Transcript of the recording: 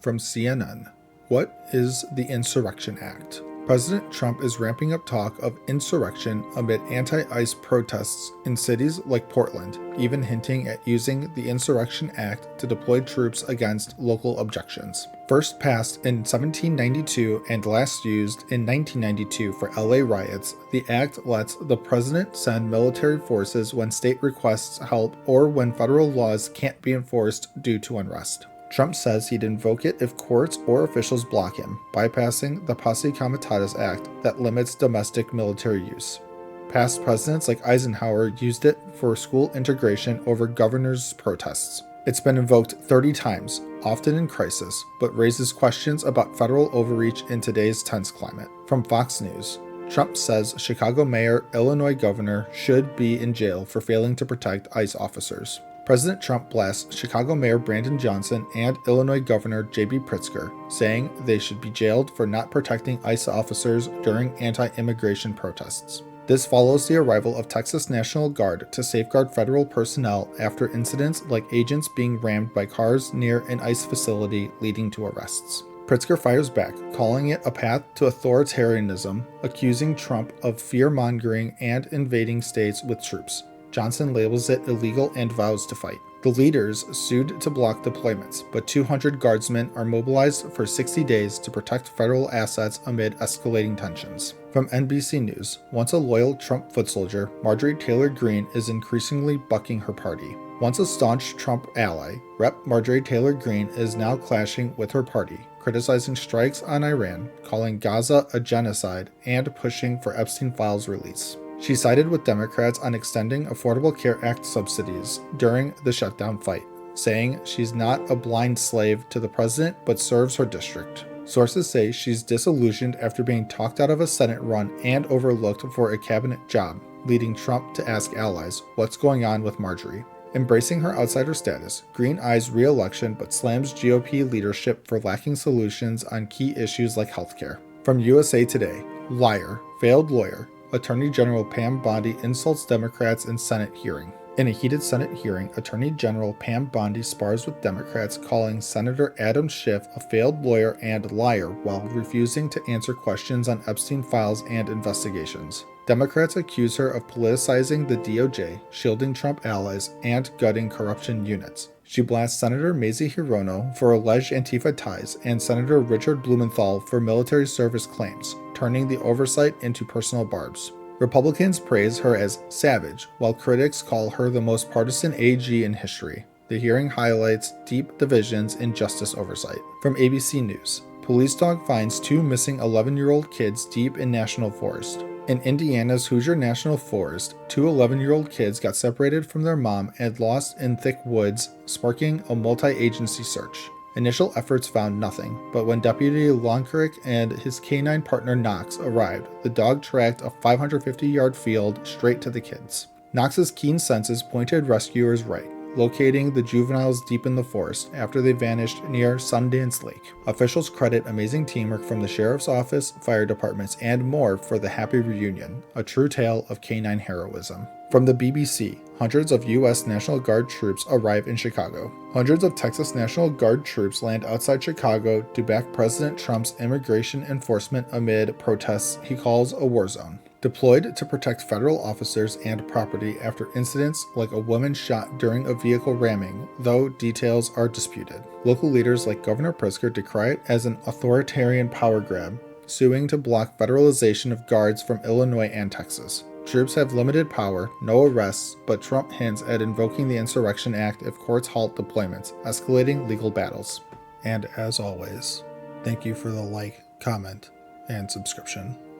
from CNN. What is the Insurrection Act? President Trump is ramping up talk of insurrection amid anti-ICE protests in cities like Portland, even hinting at using the Insurrection Act to deploy troops against local objections. First passed in 1792 and last used in 1992 for LA riots, the act lets the president send military forces when state requests help or when federal laws can't be enforced due to unrest. Trump says he'd invoke it if courts or officials block him, bypassing the Posse Comitatus Act that limits domestic military use. Past presidents like Eisenhower used it for school integration over governors' protests. It's been invoked 30 times, often in crisis, but raises questions about federal overreach in today's tense climate. From Fox News, Trump says Chicago mayor, Illinois governor should be in jail for failing to protect ICE officers. President Trump blasts Chicago Mayor Brandon Johnson and Illinois Governor J.B. Pritzker, saying they should be jailed for not protecting ICE officers during anti-immigration protests. This follows the arrival of Texas National Guard to safeguard federal personnel after incidents like agents being rammed by cars near an ICE facility leading to arrests. Pritzker fires back, calling it a path to authoritarianism, accusing Trump of fear-mongering and invading states with troops. Johnson labels it illegal and vows to fight. The leaders sued to block deployments, but 200 guardsmen are mobilized for 60 days to protect federal assets amid escalating tensions. From NBC News, once a loyal Trump foot soldier, Marjorie Taylor Greene is increasingly bucking her party. Once a staunch Trump ally, Rep. Marjorie Taylor Greene is now clashing with her party, criticizing strikes on Iran, calling Gaza a genocide, and pushing for Epstein files release. She sided with Democrats on extending Affordable Care Act subsidies during the shutdown fight, saying she's not a blind slave to the president but serves her district. Sources say she's disillusioned after being talked out of a Senate run and overlooked for a cabinet job, leading Trump to ask allies what's going on with Marjorie. Embracing her outsider status, Greene eyes re-election but slams GOP leadership for lacking solutions on key issues like healthcare. From USA Today, liar, failed lawyer, Attorney General Pam Bondi insults Democrats in Senate hearing. In a heated Senate hearing, Attorney General Pam Bondi spars with Democrats, calling Senator Adam Schiff a failed lawyer and liar while refusing to answer questions on Epstein files and investigations. Democrats accuse her of politicizing the DOJ, shielding Trump allies, and gutting corruption units. She blasts Senator Mazie Hirono for alleged Antifa ties and Senator Richard Blumenthal for military service claims, turning the oversight into personal barbs. Republicans praise her as savage, while critics call her the most partisan AG in history. The hearing highlights deep divisions in justice oversight. From ABC News, police dog finds 2 missing 11-year-old kids deep in National Forest. In Indiana's Hoosier National Forest, 2 11-year-old kids got separated from their mom and lost in thick woods, sparking a multi-agency search. Initial efforts found nothing, but when Deputy Lonkrick and his canine partner Knox arrived, the dog tracked a 550-yard field straight to the kids. Knox's keen senses pointed rescuers right, locating the juveniles deep in the forest after they vanished near Sundance Lake. Officials credit amazing teamwork from the sheriff's office, fire departments, and more for the happy reunion, a true tale of canine heroism. From the BBC, hundreds of U.S. National Guard troops arrive in Chicago. Hundreds of Texas National Guard troops land outside Chicago to back President Trump's immigration enforcement amid protests he calls a war zone. Deployed to protect federal officers and property after incidents like a woman shot during a vehicle ramming, though details are disputed. Local leaders like Governor Pritzker decry it as an authoritarian power grab, suing to block federalization of guards from Illinois and Texas. Troops have limited power, no arrests, but Trump hints at invoking the Insurrection Act if courts halt deployments, escalating legal battles. And as always, thank you for the like, comment, and subscription.